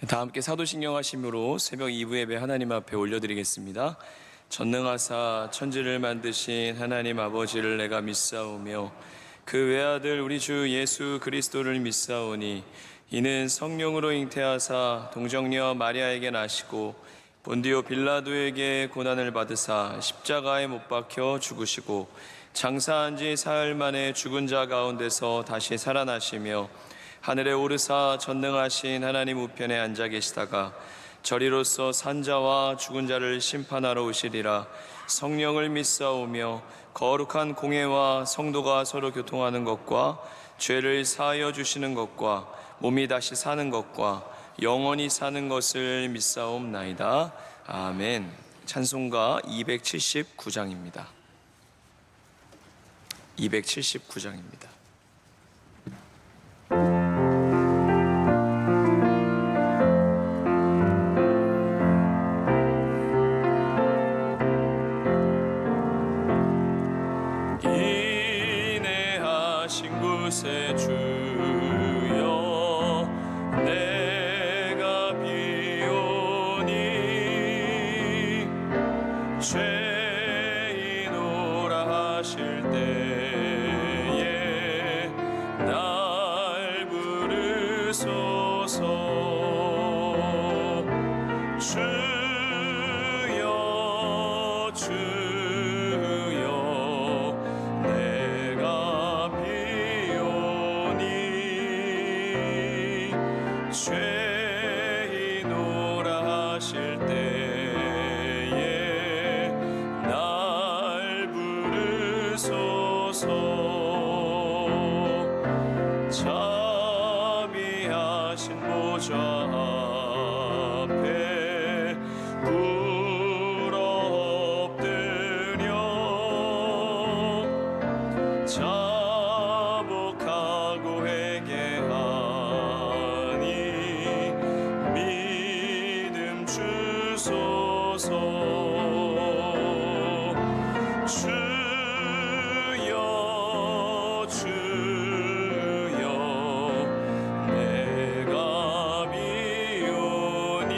다 함께 사도신경 하심으로 새벽 2부 예배 하나님 앞에 올려드리겠습니다. 전능하사 천지를 만드신 하나님 아버지를 내가 믿사오며 그 외아들 우리 주 예수 그리스도를 믿사오니 이는 성령으로 잉태하사 동정녀 마리아에게 나시고 본디오 빌라도에게 고난을 받으사 십자가에 못 박혀 죽으시고 장사한 지 사흘 만에 죽은 자 가운데서 다시 살아나시며 하늘에 오르사 전능하신 하나님 우편에 앉아 계시다가 저리로서 산자와 죽은 자를 심판하러 오시리라. 성령을 믿사오며 거룩한 공회와 성도가 서로 교통하는 것과 죄를 사하여 주시는 것과 몸이 다시 사는 것과 영원히 사는 것을 믿사옵나이다. 아멘. 찬송가 279장입니다. 279장입니다. 인내하신 곳에 주여 내가 비오니 죄인오라 하실 때에 날 부르소서. 주여 주여 내가 비오니 죄인오라 하실 때에 날 부르소서. 자비하신 보좌 앞에 꿇어 엎드려 자복하고 회개하니 믿음 주소서. 주여 주여 내가 비오니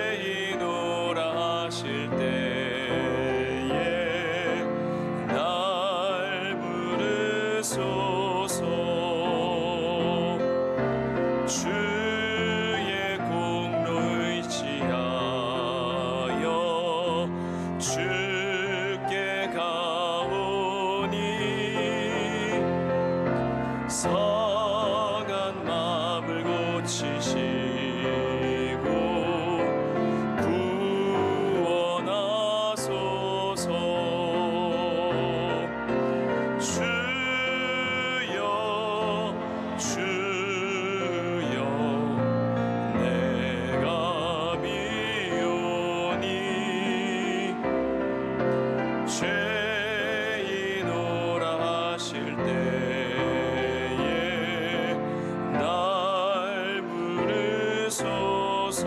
죄인오라 하실 때에 날 부르소서. 주의 공로 의지하여 주께 가오니 상한 마음을 고치시고 구원하소서. 주여 주여 내가 비오니 죄인오라 하실 때에 날 부르소서.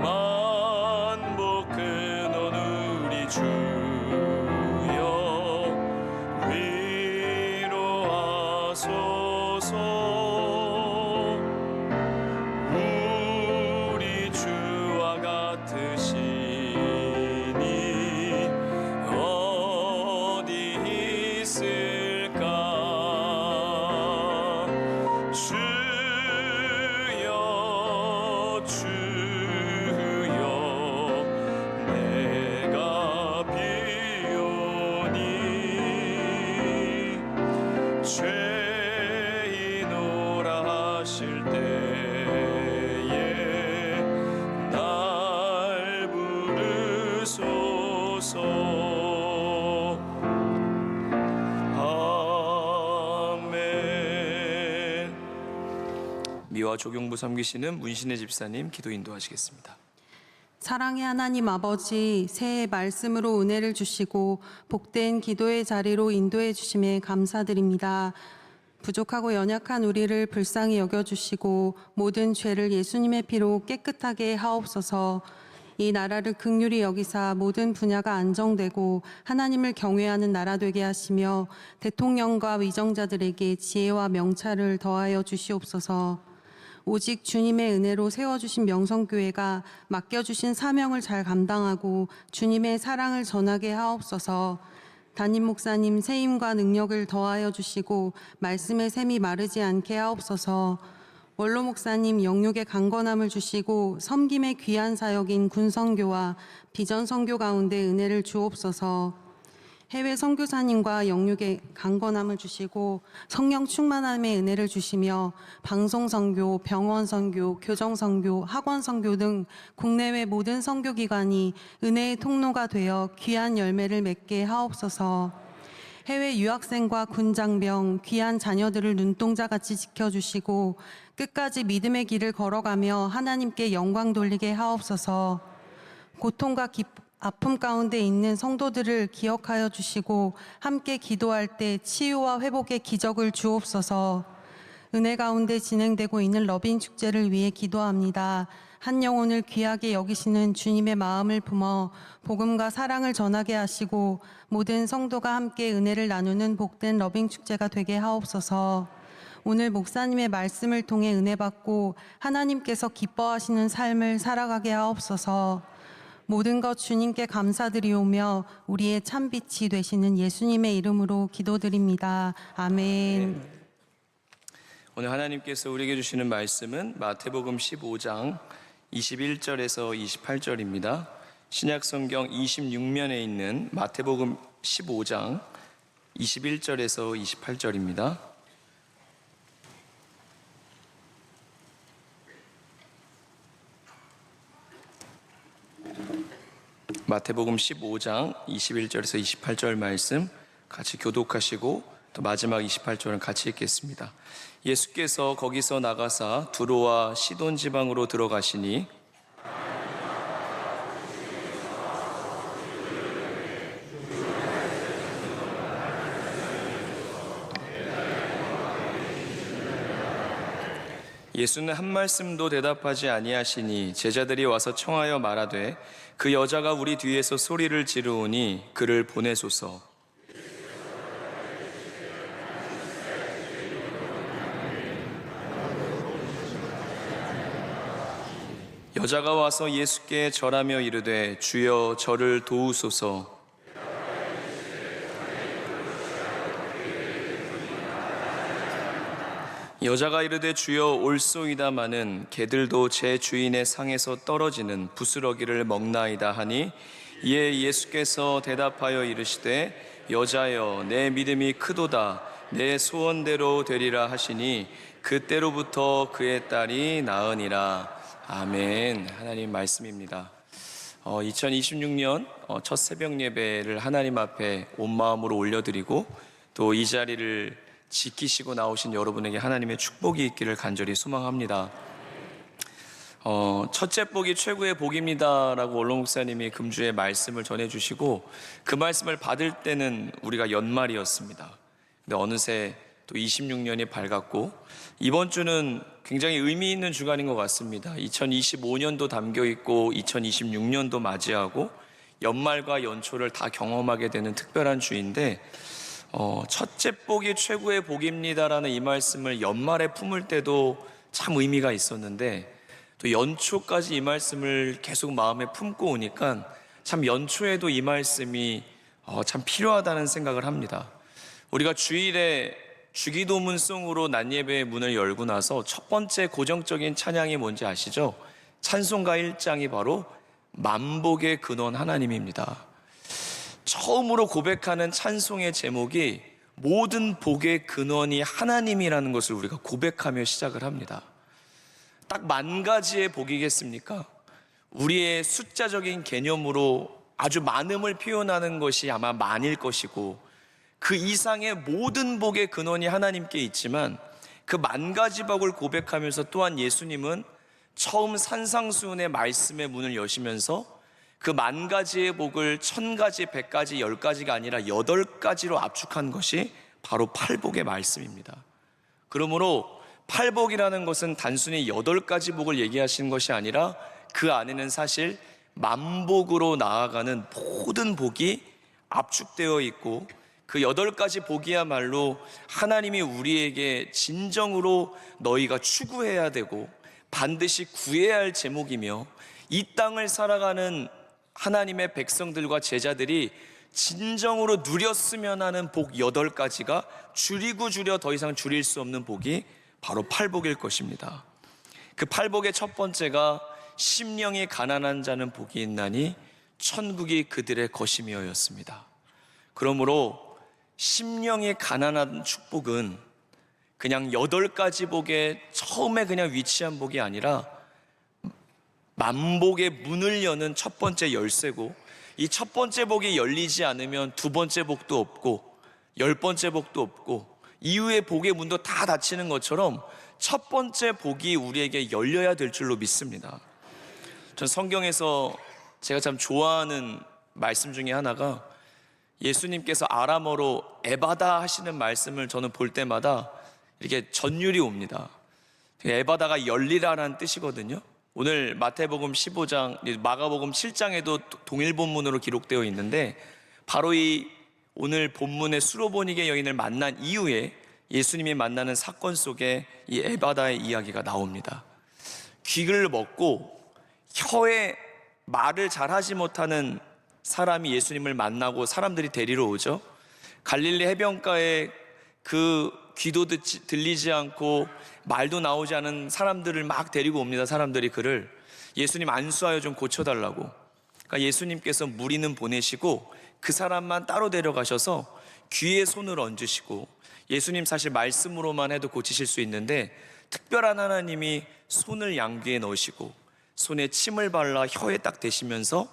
만복 근원 우리 주여 위로하소서. 우리 주와 같으시니 어디 있을까. 주여 주여 내가 비오니 죄인오라 하실 때에 날 부르소서. 아멘. 미화 조경부 섬기시는 문신혜 집사님 기도 인도하시겠습니다. 사랑의 하나님 아버지, 새해 말씀으로 은혜를 주시고 복된 기도의 자리로 인도해 주심에 감사드립니다. 부족하고 연약한 우리를 불쌍히 여겨주시고 모든 죄를 예수님의 피로 깨끗하게 하옵소서. 이 나라를 긍휼히 여기사 모든 분야가 안정되고 하나님을 경외하는 나라 되게 하시며 대통령과 위정자들에게 지혜와 명찰을 더하여 주시옵소서. 오직 주님의 은혜로 세워주신 명성교회가 맡겨주신 사명을 잘 감당하고 주님의 사랑을 전하게 하옵소서. 담임 목사님 세임과 능력을 더하여 주시고 말씀의 샘이 마르지 않게 하옵소서. 원로 목사님 영육의 강건함을 주시고 섬김의 귀한 사역인 군선교와 비전 선교 가운데 은혜를 주옵소서. 해외 선교사님과 영육의 강건함을 주시고 성령 충만함의 은혜를 주시며 방송 선교, 병원 선교, 교정 선교, 학원 선교 등 국내외 모든 선교 기관이 은혜의 통로가 되어 귀한 열매를 맺게 하옵소서. 해외 유학생과 군장병, 귀한 자녀들을 눈동자같이 지켜주시고 끝까지 믿음의 길을 걸어가며 하나님께 영광 돌리게 하옵소서. 고통과 아픔 가운데 있는 성도들을 기억하여 주시고 함께 기도할 때 치유와 회복의 기적을 주옵소서. 은혜 가운데 진행되고 있는 러빙 축제를 위해 기도합니다. 한 영혼을 귀하게 여기시는 주님의 마음을 품어 복음과 사랑을 전하게 하시고 모든 성도가 함께 은혜를 나누는 복된 러빙 축제가 되게 하옵소서. 오늘 목사님의 말씀을 통해 은혜 받고 하나님께서 기뻐하시는 삶을 살아가게 하옵소서. 모든 것 주님께 감사드리오며 우리의 참빛이 되시는 예수님의 이름으로 기도드립니다. 아멘. 오늘 하나님께서 우리에게 주시는 말씀은 마태복음 15장 21절에서 28절입니다. 신약성경 26면에 있는 마태복음 15장 21절에서 28절입니다. 마태복음 15장 21절에서 28절 말씀 같이 교독하시고 또 마지막 28절은 같이 읽겠습니다. 예수께서 거기서 나가사 두로와 시돈 지방으로 들어가시니 예수는 한 말씀도 대답하지 아니하시니 제자들이 와서 청하여 말하되 그 여자가 우리 뒤에서 소리를 지르오니 그를 보내소서. 여자가 와서 예수께 절하며 이르되 주여 저를 도우소서. 여자가 이르되 주여 올소이다마는 개들도 제 주인의 상에서 떨어지는 부스러기를 먹나이다 하니 이에 예수께서 대답하여 이르시되 여자여 내 믿음이 크도다 내 소원대로 되리라 하시니 그때로부터 그의 딸이 나으니라. 아멘. 하나님 말씀입니다. 2026년 첫 새벽 예배를 하나님 앞에 온 마음으로 올려드리고 또 이 자리를 지키시고 나오신 여러분에게 하나님의 축복이 있기를 간절히 소망합니다. 첫째 복이 최고의 복입니다 라고 원로 목사님이 금주에 말씀을 전해주시고 그 말씀을 받을 때는 우리가 연말이었습니다. 근데 어느새 또 26년이 밝았고 이번 주는 굉장히 의미 있는 주간인 것 같습니다. 2025년도 담겨있고 2026년도 맞이하고 연말과 연초를 다 경험하게 되는 특별한 주인데 첫째 복이 최고의 복입니다라는 이 말씀을 연말에 품을 때도 참 의미가 있었는데 또 연초까지 이 말씀을 계속 마음에 품고 오니까 참 연초에도 이 말씀이 참 필요하다는 생각을 합니다. 우리가 주일에 주기도문송으로 낮예배의 문을 열고 나서 첫 번째 고정적인 찬양이 뭔지 아시죠? 찬송가 1장이 바로 만복의 근원 하나님입니다. 처음으로 고백하는 찬송의 제목이 모든 복의 근원이 하나님이라는 것을 우리가 고백하며 시작을 합니다. 딱 10,000가지의 복이겠습니까? 우리의 숫자적인 개념으로 아주 많음을 표현하는 것이 아마 만일 것이고 그 이상의 모든 복의 근원이 하나님께 있지만 그 10,000가지 복을 고백하면서 또한 예수님은 처음 산상수훈의 말씀의 문을 여시면서 그 10,000가지의 복을 1,000가지, 100가지, 10가지가 아니라 8가지로 압축한 것이 바로 팔복의 말씀입니다. 그러므로 팔복이라는 것은 단순히 8가지 복을 얘기하시는 것이 아니라 그 안에는 사실 만복으로 나아가는 모든 복이 압축되어 있고, 그 8가지 복이야말로 하나님이 우리에게 진정으로 너희가 추구해야 되고 반드시 구해야 할 제목이며, 이 땅을 살아가는 하나님의 백성들과 제자들이 진정으로 누렸으면 하는 복 8가지가 줄이고 줄여 더 이상 줄일 수 없는 복이 바로 팔복일 것입니다. 그 팔복의 첫 번째가 심령이 가난한 자는 복이 있나니 천국이 그들의 것이며였습니다. 그러므로 심령이 가난한 축복은 그냥 8가지 복의 처음에 그냥 위치한 복이 아니라 만복의 문을 여는 첫 번째 열쇠고, 이 첫 번째 복이 열리지 않으면 두 번째 복도 없고 10번째 복도 없고 이후의 복의 문도 다 닫히는 것처럼 첫 번째 복이 우리에게 열려야 될 줄로 믿습니다. 전 성경에서 제가 참 좋아하는 말씀 중에 하나가, 예수님께서 아람어로 에바다 하시는 말씀을 저는 볼 때마다 이렇게 전율이 옵니다. 에바다가 열리라라는 뜻이거든요. 오늘 마태복음 15장, 마가복음 7장에도 동일 본문으로 기록되어 있는데, 바로 이 오늘 본문의 수로보니게 여인을 만난 이후에 예수님이 만나는 사건 속에 이 에바다의 이야기가 나옵니다. 귀를 먹고 혀에 말을 잘하지 못하는 사람이 예수님을 만나고 사람들이 데리러 오죠. 갈릴리 해변가에 그 귀도 들리지 않고 말도 나오지 않은 사람들을 막 데리고 옵니다. 사람들이 그를 예수님 안수하여 좀 고쳐달라고. 그러니까 예수님께서 무리는 보내시고 그 사람만 따로 데려가셔서 귀에 손을 얹으시고, 예수님 사실 말씀으로만 해도 고치실 수 있는데 특별한 하나님이 손을 양귀에 넣으시고 손에 침을 발라 혀에 딱 대시면서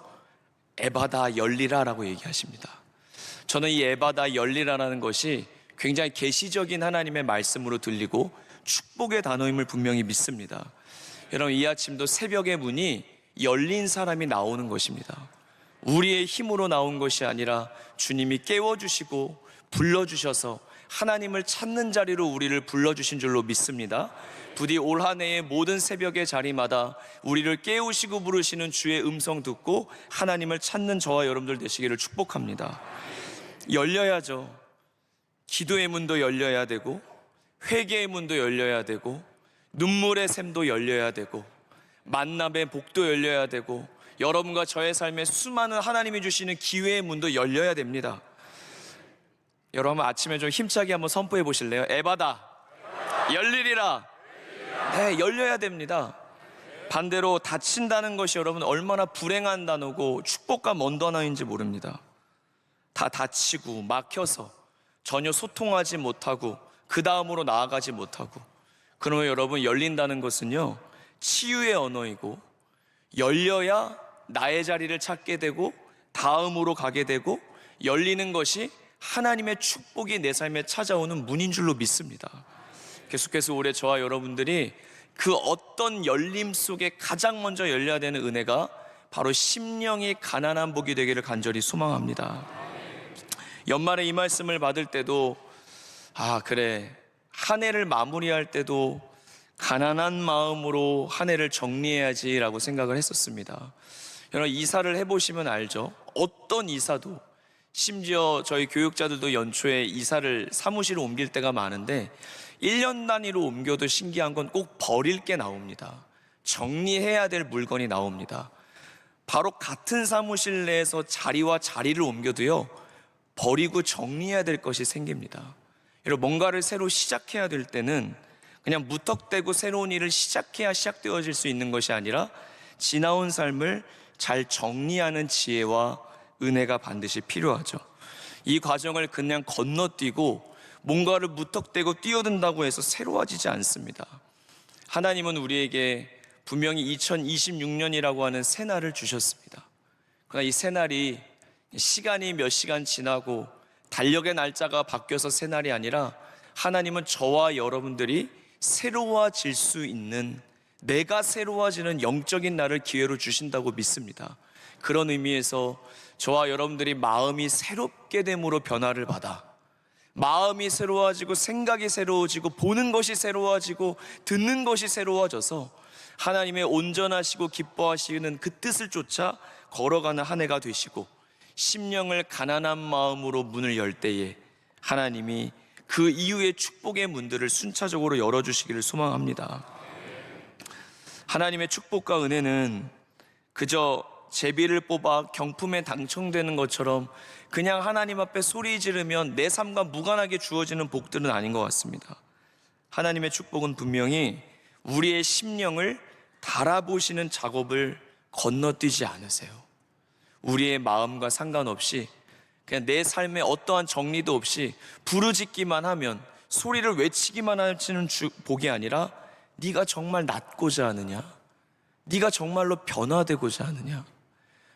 에바다 열리라라고 얘기하십니다. 저는 이 에바다 열리라라는 것이 굉장히 계시적인 하나님의 말씀으로 들리고 축복의 단어임을 분명히 믿습니다. 여러분, 이 아침도 새벽의 문이 열린 사람이 나오는 것입니다. 우리의 힘으로 나온 것이 아니라 주님이 깨워주시고 불러주셔서 하나님을 찾는 자리로 우리를 불러주신 줄로 믿습니다. 부디 올 한 해의 모든 새벽의 자리마다 우리를 깨우시고 부르시는 주의 음성 듣고 하나님을 찾는 저와 여러분들 되시기를 축복합니다. 열려야죠. 기도의 문도 열려야 되고 회개의 문도 열려야 되고 눈물의 샘도 열려야 되고 만남의 복도 열려야 되고 여러분과 저의 삶에 수많은 하나님이 주시는 기회의 문도 열려야 됩니다. 여러분, 아침에 좀 힘차게 한번 선포해 보실래요? 에바다 열리리라. 네, 열려야 됩니다. 반대로 닫힌다는 것이 여러분 얼마나 불행한 단어고 축복과 먼 단어인지 모릅니다. 다 닫히고 막혀서 전혀 소통하지 못하고 그 다음으로 나아가지 못하고, 그러면 여러분, 열린다는 것은요 치유의 언어이고, 열려야 나의 자리를 찾게 되고 다음으로 가게 되고, 열리는 것이 하나님의 축복이 내 삶에 찾아오는 문인 줄로 믿습니다. 계속해서 올해 저와 여러분들이 그 어떤 열림 속에 가장 먼저 열려야 되는 은혜가 바로 심령이 가난한 복이 되기를 간절히 소망합니다. 연말에 이 말씀을 받을 때도 그래, 한 해를 마무리할 때도 가난한 마음으로 한 해를 정리해야지 라고 생각을 했었습니다. 여러분, 이사를 해보시면 알죠. 어떤 이사도, 심지어 저희 교육자들도 연초에 이사를 사무실을 옮길 때가 많은데 1년 단위로 옮겨도 신기한 건 꼭 버릴 게 나옵니다. 정리해야 될 물건이 나옵니다. 바로 같은 사무실 내에서 자리와 자리를 옮겨도요 버리고 정리해야 될 것이 생깁니다. 여러분, 뭔가를 새로 시작해야 될 때는 그냥 무턱대고 새로운 일을 시작해야 시작되어질 수 있는 것이 아니라 지나온 삶을 잘 정리하는 지혜와 은혜가 반드시 필요하죠. 이 과정을 그냥 건너뛰고 뭔가를 무턱대고 뛰어든다고 해서 새로워지지 않습니다. 하나님은 우리에게 분명히 2026년이라고 하는 새날을 주셨습니다. 그러나 이 새날이 시간이 몇 시간 지나고 달력의 날짜가 바뀌어서 새날이 아니라 하나님은 저와 여러분들이 새로워질 수 있는, 내가 새로워지는 영적인 날을 기회로 주신다고 믿습니다. 그런 의미에서 저와 여러분들이 마음이 새롭게 됨으로 변화를 받아, 마음이 새로워지고 생각이 새로워지고 보는 것이 새로워지고 듣는 것이 새로워져서 하나님의 온전하시고 기뻐하시는 그 뜻을 쫓아 걸어가는 한 해가 되시고, 심령을 가난한 마음으로 문을 열 때에 하나님이 그 이후의 축복의 문들을 순차적으로 열어주시기를 소망합니다. 하나님의 축복과 은혜는 그저 제비를 뽑아 경품에 당첨되는 것처럼 그냥 하나님 앞에 소리 지르면 내 삶과 무관하게 주어지는 복들은 아닌 것 같습니다. 하나님의 축복은 분명히 우리의 심령을 달아보시는 작업을 건너뛰지 않으세요. 우리의 마음과 상관없이 그냥 내 삶에 어떠한 정리도 없이 부르짖기만 하면, 소리를 외치기만 하시는 복이 아니라 네가 정말 낫고자 하느냐? 네가 정말로 변화되고자 하느냐?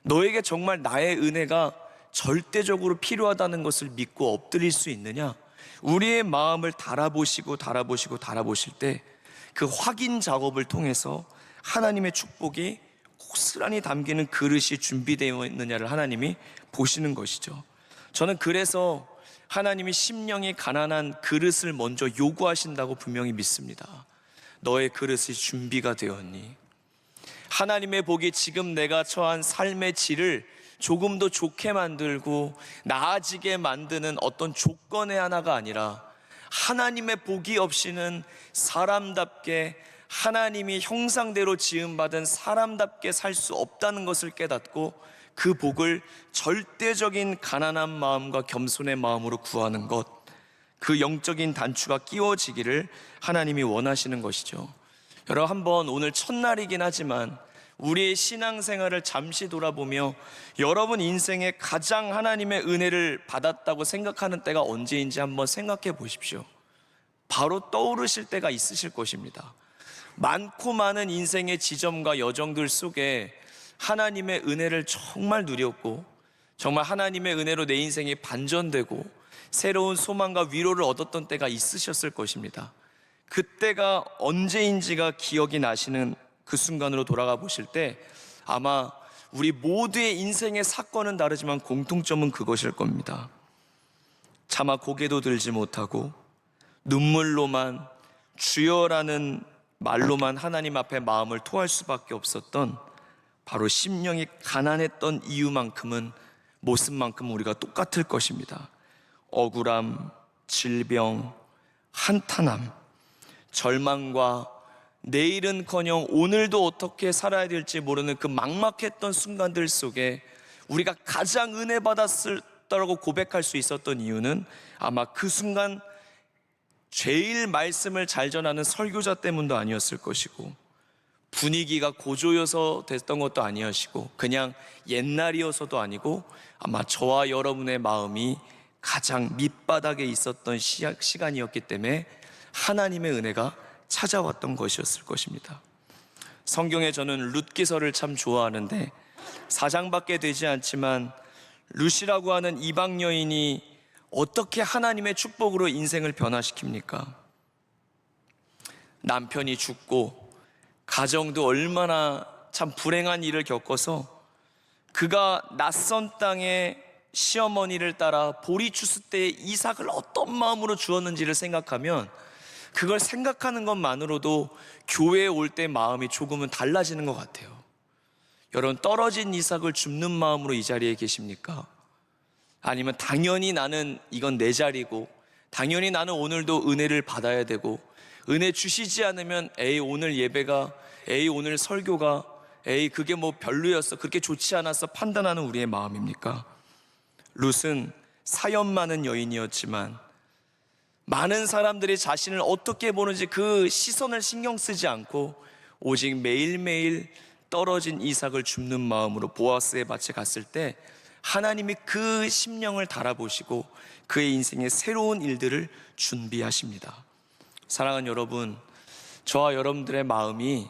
너에게 정말 나의 은혜가 절대적으로 필요하다는 것을 믿고 엎드릴 수 있느냐? 우리의 마음을 달아보시고 달아보실 때 그 확인 작업을 통해서 하나님의 축복이 고스란히 담기는 그릇이 준비되어 있느냐를 하나님이 보시는 것이죠. 저는 그래서 하나님이 심령이 가난한 그릇을 먼저 요구하신다고 분명히 믿습니다. 너의 그릇이 준비가 되었니? 하나님의 복이 지금 내가 처한 삶의 질을 조금 더 좋게 만들고 나아지게 만드는 어떤 조건의 하나가 아니라, 하나님의 복이 없이는 사람답게, 하나님이 형상대로 지음받은 사람답게 살 수 없다는 것을 깨닫고, 그 복을 절대적인 가난한 마음과 겸손의 마음으로 구하는 것, 그 영적인 단추가 끼워지기를 하나님이 원하시는 것이죠. 여러분, 한번 오늘 첫날이긴 하지만 우리의 신앙생활을 잠시 돌아보며 여러분 인생에 가장 하나님의 은혜를 받았다고 생각하는 때가 언제인지 한번 생각해 보십시오. 바로 떠오르실 때가 있으실 것입니다. 많고 많은 인생의 지점과 여정들 속에 하나님의 은혜를 정말 누렸고, 정말 하나님의 은혜로 내 인생이 반전되고 새로운 소망과 위로를 얻었던 때가 있으셨을 것입니다. 그때가 언제인지가 기억이 나시는 그 순간으로 돌아가 보실 때 아마 우리 모두의 인생의 사건은 다르지만 공통점은 그것일 겁니다. 차마 고개도 들지 못하고 눈물로만, 주여라는 말로만 하나님 앞에 마음을 토할 수밖에 없었던, 바로 심령이 가난했던 이유만큼은, 모습만큼 우리가 똑같을 것입니다. 억울함, 질병, 한탄함, 절망과 내일은커녕 오늘도 어떻게 살아야 될지 모르는 그 막막했던 순간들 속에 우리가 가장 은혜 받았다고 고백할 수 있었던 이유는 아마 그 순간 제일 말씀을 잘 전하는 설교자 때문도 아니었을 것이고, 분위기가 고조여서 됐던 것도 아니었고, 그냥 옛날이어서도 아니고, 아마 저와 여러분의 마음이 가장 밑바닥에 있었던 시간이었기 때문에 하나님의 은혜가 찾아왔던 것이었을 것입니다. 성경에 저는 룻기서를 참 좋아하는데, 4장밖에 되지 않지만 룻이라고 하는 이방 여인이 어떻게 하나님의 축복으로 인생을 변화시킵니까? 남편이 죽고 가정도 얼마나 참 불행한 일을 겪어서 그가 낯선 땅에 시어머니를 따라 보리추수 때에 이삭을 어떤 마음으로 주었는지를 생각하면, 그걸 생각하는 것만으로도 교회에 올 때 마음이 조금은 달라지는 것 같아요. 여러분, 떨어진 이삭을 줍는 마음으로 이 자리에 계십니까? 아니면 당연히 나는 이건 내 자리고, 당연히 나는 오늘도 은혜를 받아야 되고, 은혜 주시지 않으면 에이 오늘 예배가, 에이 오늘 설교가, 에이 그게 뭐 별로였어, 그렇게 좋지 않았어 판단하는 우리의 마음입니까? 룻은 사연 많은 여인이었지만 많은 사람들이 자신을 어떻게 보는지 그 시선을 신경 쓰지 않고 오직 매일매일 떨어진 이삭을 줍는 마음으로 보아스의 밭에 갔을 때 하나님이 그 심령을 달아보시고 그의 인생에 새로운 일들을 준비하십니다. 사랑하는 여러분, 저와 여러분들의 마음이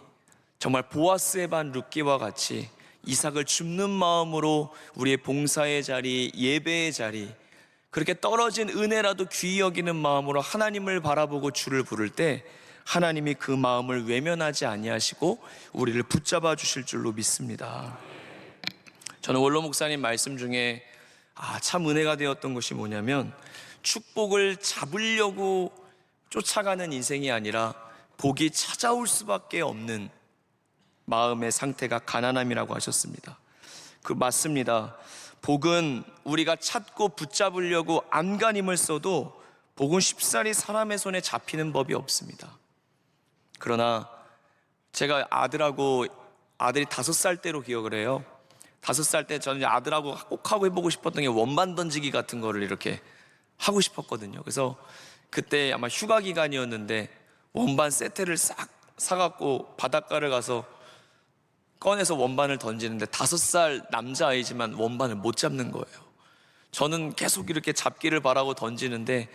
정말 보아스의 반 룻기와 같이 이삭을 줍는 마음으로 우리의 봉사의 자리, 예배의 자리, 그렇게 떨어진 은혜라도 귀히 여기는 마음으로 하나님을 바라보고 주를 부를 때 하나님이 그 마음을 외면하지 아니하시고 우리를 붙잡아 주실 줄로 믿습니다. 저는 원로 목사님 말씀 중에 참 은혜가 되었던 것이 뭐냐면, 축복을 잡으려고 쫓아가는 인생이 아니라 복이 찾아올 수밖에 없는 마음의 상태가 가난함이라고 하셨습니다. 그 맞습니다. 복은 우리가 찾고 붙잡으려고 안간힘을 써도 복은 쉽사리 사람의 손에 잡히는 법이 없습니다. 그러나 제가 아들이 5살 때로 기억을 해요. 5살 때 저는 아들하고 꼭 하고 해보고 싶었던 게 원반 던지기 같은 거를 이렇게 하고 싶었거든요. 그래서 그때 아마 휴가 기간이었는데 원반 세트를 싹 사갖고 바닷가를 가서 꺼내서 원반을 던지는데 5살 남자아이지만 원반을 못 잡는 거예요. 저는 계속 이렇게 잡기를 바라고 던지는데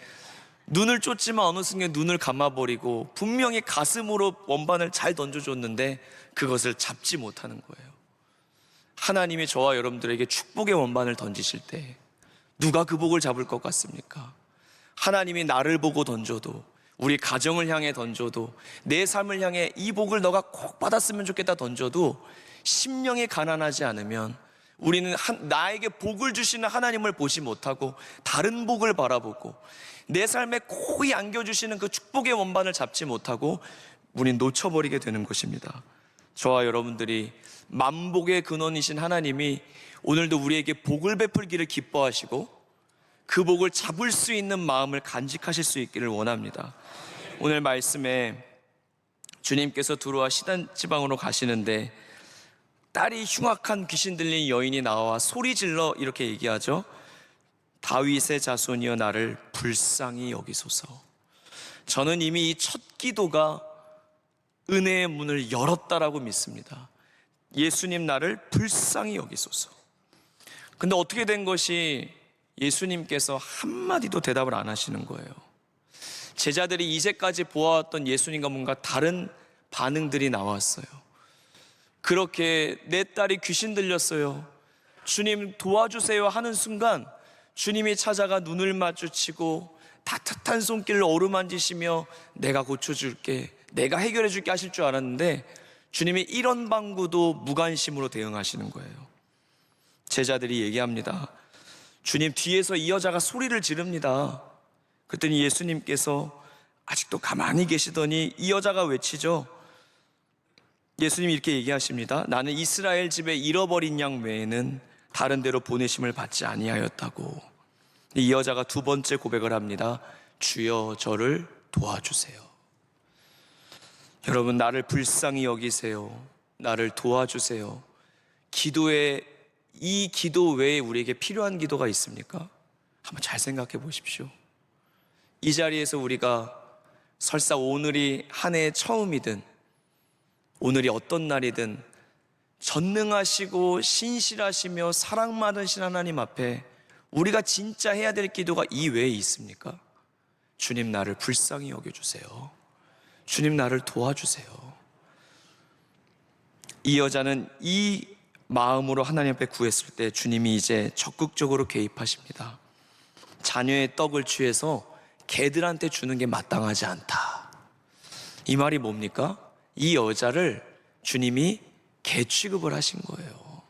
눈을 쫓지만 어느 순간 눈을 감아버리고 분명히 가슴으로 원반을 잘 던져줬는데 그것을 잡지 못하는 거예요. 하나님이 저와 여러분들에게 축복의 원반을 던지실 때 누가 그 복을 잡을 것 같습니까? 하나님이 나를 보고 던져도, 우리 가정을 향해 던져도, 내 삶을 향해 이 복을 너가 꼭 받았으면 좋겠다 던져도 심령이 가난하지 않으면 우리는 나에게 복을 주시는 하나님을 보지 못하고 다른 복을 바라보고 내 삶에 고이 안겨주시는 그 축복의 원반을 잡지 못하고 우린 놓쳐버리게 되는 것입니다. 저와 여러분들이 만복의 근원이신 하나님이 오늘도 우리에게 복을 베풀기를 기뻐하시고 그 복을 잡을 수 있는 마음을 간직하실 수 있기를 원합니다. 오늘 말씀에 주님께서 두로와 시돈 지방으로 가시는데 딸이 흉악한 귀신 들린 여인이 나와 소리질러 이렇게 얘기하죠. 다윗의 자손이여 나를 불쌍히 여기소서. 저는 이미 이 첫 기도가 은혜의 문을 열었다라고 믿습니다. 예수님 나를 불쌍히 여기소서. 근데 어떻게 된 것이 예수님께서 한마디도 대답을 안 하시는 거예요. 제자들이 이제까지 보아왔던 예수님과 뭔가 다른 반응들이 나왔어요. 그렇게 내 딸이 귀신 들렸어요, 주님 도와주세요 하는 순간 주님이 찾아가 눈을 마주치고 따뜻한 손길로 어루만지시며 내가 고쳐줄게, 내가 해결해줄게 하실 줄 알았는데 주님이 이런 방구도 무관심으로 대응하시는 거예요. 제자들이 얘기합니다. 주님 뒤에서 이 여자가 소리를 지릅니다. 그랬더니 예수님께서 아직도 가만히 계시더니 이 여자가 외치죠. 예수님이 이렇게 얘기하십니다. 나는 이스라엘 집에 잃어버린 양 외에는 다른 데로 보내심을 받지 아니하였다고. 이 여자가 두 번째 고백을 합니다. 주여 저를 도와주세요. 여러분, 나를 불쌍히 여기세요, 나를 도와주세요. 이 기도 외에 우리에게 필요한 기도가 있습니까? 한번 잘 생각해 보십시오. 이 자리에서 우리가 설사 오늘이 한 해의 처음이든 오늘이 어떤 날이든 전능하시고 신실하시며 사랑 많으신 하나님 앞에 우리가 진짜 해야 될 기도가 이 외에 있습니까? 주님 나를 불쌍히 여겨주세요, 주님 나를 도와주세요. 이 여자는 이 마음으로 하나님 앞에 구했을 때 주님이 이제 적극적으로 개입하십니다. 자녀의 떡을 취해서 개들한테 주는 게 마땅하지 않다. 이 말이 뭡니까? 이 여자를 주님이 개 취급을 하신 거예요.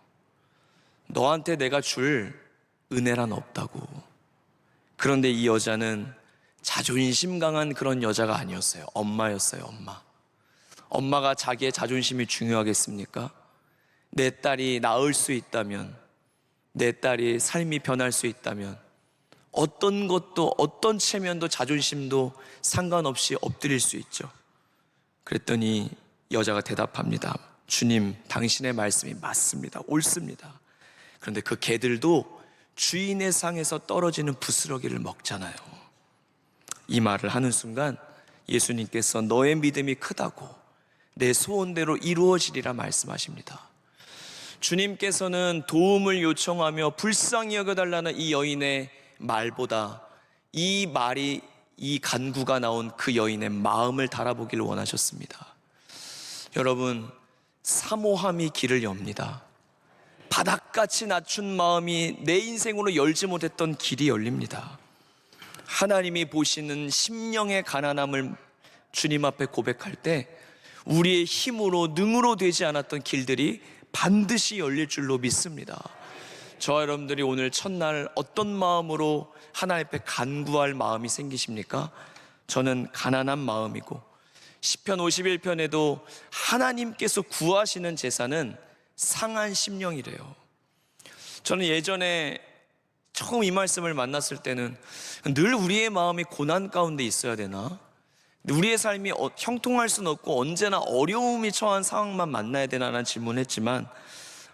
너한테 내가 줄 은혜란 없다고. 그런데 이 여자는 자존심 강한 그런 여자가 아니었어요. 엄마였어요. 엄마가 자기의 자존심이 중요하겠습니까? 내 딸이 나을 수 있다면, 내 딸이 삶이 변할 수 있다면 어떤 것도 어떤 체면도 자존심도 상관없이 엎드릴 수 있죠. 그랬더니 여자가 대답합니다. 주님 당신의 말씀이 맞습니다, 옳습니다. 그런데 그 개들도 주인의 상에서 떨어지는 부스러기를 먹잖아요. 이 말을 하는 순간 예수님께서 너의 믿음이 크다고 내 소원대로 이루어지리라 말씀하십니다. 주님께서는 도움을 요청하며 불쌍히 여겨달라는 이 여인의 말보다 이 말이, 이 간구가 나온 그 여인의 마음을 달아보기를 원하셨습니다. 여러분, 사모함이 길을 엽니다. 바닥같이 낮춘 마음이 내 인생으로 열지 못했던 길이 열립니다. 하나님이 보시는 심령의 가난함을 주님 앞에 고백할 때 우리의 힘으로 능으로 되지 않았던 길들이 반드시 열릴 줄로 믿습니다. 저와 여러분들이 오늘 첫날 어떤 마음으로 하나님 앞에 간구할 마음이 생기십니까? 저는 가난한 마음이고 시편 51편에도 하나님께서 구하시는 제사는 상한 심령이래요. 저는 예전에 처음 이 말씀을 만났을 때는 늘 우리의 마음이 고난 가운데 있어야 되나? 우리의 삶이 형통할 수는 없고 언제나 어려움이 처한 상황만 만나야 되나라는 질문을 했지만,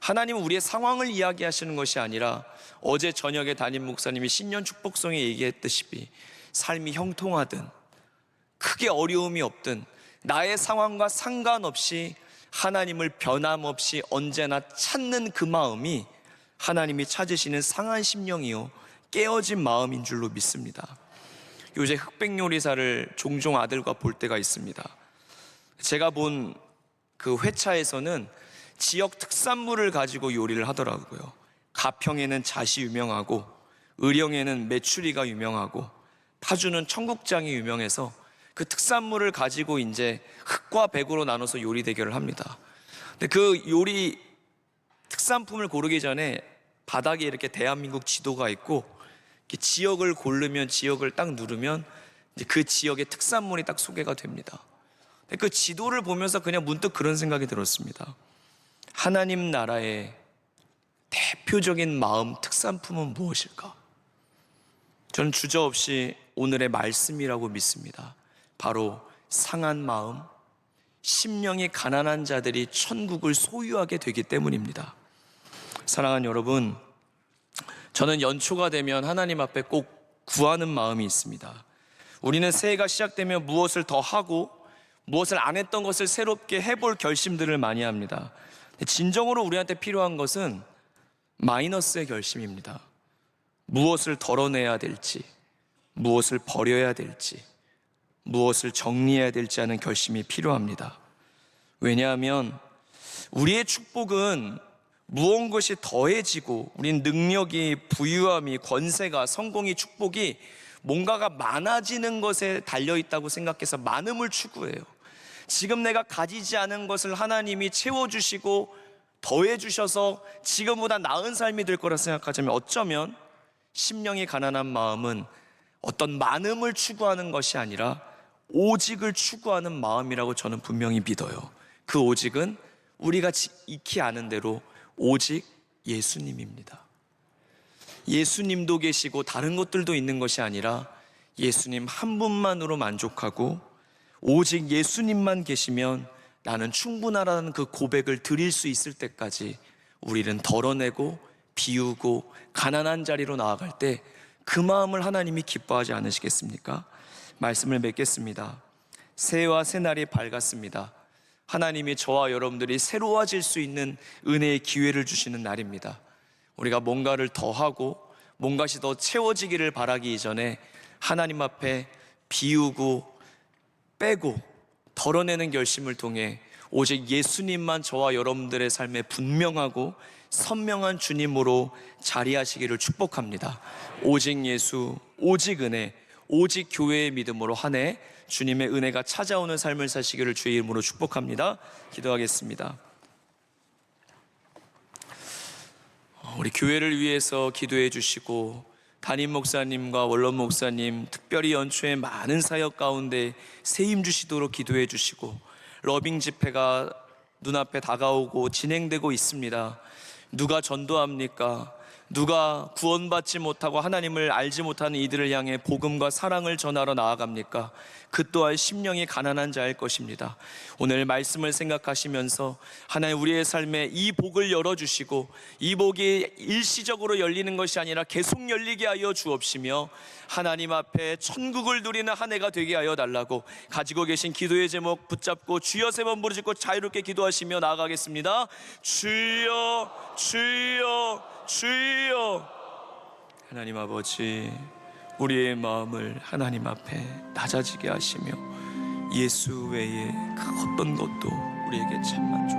하나님은 우리의 상황을 이야기하시는 것이 아니라 어제 저녁에 담임 목사님이 신년 축복송에 얘기했듯이 삶이 형통하든 크게 어려움이 없든 나의 상황과 상관없이 하나님을 변함없이 언제나 찾는 그 마음이 하나님이 찾으시는 상한 심령이요 깨어진 마음인 줄로 믿습니다. 요새 흑백요리사를 종종 아들과 볼 때가 있습니다. 제가 본 그 회차에서는 지역 특산물을 가지고 요리를 하더라고요. 가평에는 잣이 유명하고 의령에는 메추리가 유명하고 파주는 청국장이 유명해서 그 특산물을 가지고 이제 흑과 백으로 나눠서 요리 대결을 합니다. 근데 그 요리 특산품을 고르기 전에 바닥에 이렇게 대한민국 지도가 있고 이렇게 지역을 고르면 지역을 딱 누르면 이제 그 지역의 특산물이 딱 소개가 됩니다. 근데 그 지도를 보면서 그냥 문득 그런 생각이 들었습니다. 하나님 나라의 대표적인 마음 특산품은 무엇일까? 저는 주저없이 오늘의 말씀이라고 믿습니다. 바로 상한 마음, 심령이 가난한 자들이 천국을 소유하게 되기 때문입니다. 사랑하는 여러분, 저는 연초가 되면 하나님 앞에 꼭 구하는 마음이 있습니다. 우리는 새해가 시작되면 무엇을 더 하고 무엇을 안 했던 것을 새롭게 해볼 결심들을 많이 합니다. 진정으로 우리한테 필요한 것은 마이너스의 결심입니다. 무엇을 덜어내야 될지, 무엇을 버려야 될지, 무엇을 정리해야 될지 하는 결심이 필요합니다. 왜냐하면 우리의 축복은 무언 것이 더해지고, 우린 능력이, 부유함이, 권세가, 성공이, 축복이 뭔가가 많아지는 것에 달려있다고 생각해서 많음을 추구해요. 지금 내가 가지지 않은 것을 하나님이 채워주시고 더해주셔서 지금보다 나은 삶이 될 거라 생각하자면, 어쩌면 심령이 가난한 마음은 어떤 많음을 추구하는 것이 아니라 오직을 추구하는 마음이라고 저는 분명히 믿어요. 그 오직은 우리가 익히 아는 대로 오직 예수님입니다. 예수님도 계시고 다른 것들도 있는 것이 아니라 예수님 한 분만으로 만족하고 오직 예수님만 계시면 나는 충분하다는 그 고백을 드릴 수 있을 때까지 우리는 덜어내고 비우고 가난한 자리로 나아갈 때 그 마음을 하나님이 기뻐하지 않으시겠습니까? 말씀을 맺겠습니다. 새해와 새날이 밝았습니다. 하나님이 저와 여러분들이 새로워질 수 있는 은혜의 기회를 주시는 날입니다. 우리가 뭔가를 더하고 뭔가시 더 채워지기를 바라기 이전에 하나님 앞에 비우고 빼고 덜어내는 결심을 통해 오직 예수님만 저와 여러분들의 삶에 분명하고 선명한 주님으로 자리하시기를 축복합니다. 오직 예수, 오직 은혜, 오직 교회의 믿음으로 한 해 주님의 은혜가 찾아오는 삶을 사시기를 주의 이름으로 축복합니다. 기도하겠습니다. 우리 교회를 위해서 기도해 주시고 담임 목사님과 원로 목사님, 특별히 연초에 많은 사역 가운데 세임 주시도록 기도해 주시고, 러빙 집회가 눈앞에 다가오고 진행되고 있습니다. 누가 전도합니까? 누가 구원받지 못하고 하나님을 알지 못하는 이들을 향해 복음과 사랑을 전하러 나아갑니까? 그 또한 심령이 가난한 자일 것입니다. 오늘 말씀을 생각하시면서 하나님 우리의 삶에 이 복을 열어주시고 이 복이 일시적으로 열리는 것이 아니라 계속 열리게 하여 주옵시며 하나님 앞에 천국을 누리는 한 해가 되게 하여 달라고 가지고 계신 기도의 제목 붙잡고 주여 세 번 부르짖고 자유롭게 기도하시며 나아가겠습니다. 주여 주여 주여. 하나님 아버지, 우리의 마음을 하나님 앞에 낮아지게 하시며 예수 외에 그 어떤 것도 우리에게 참 만족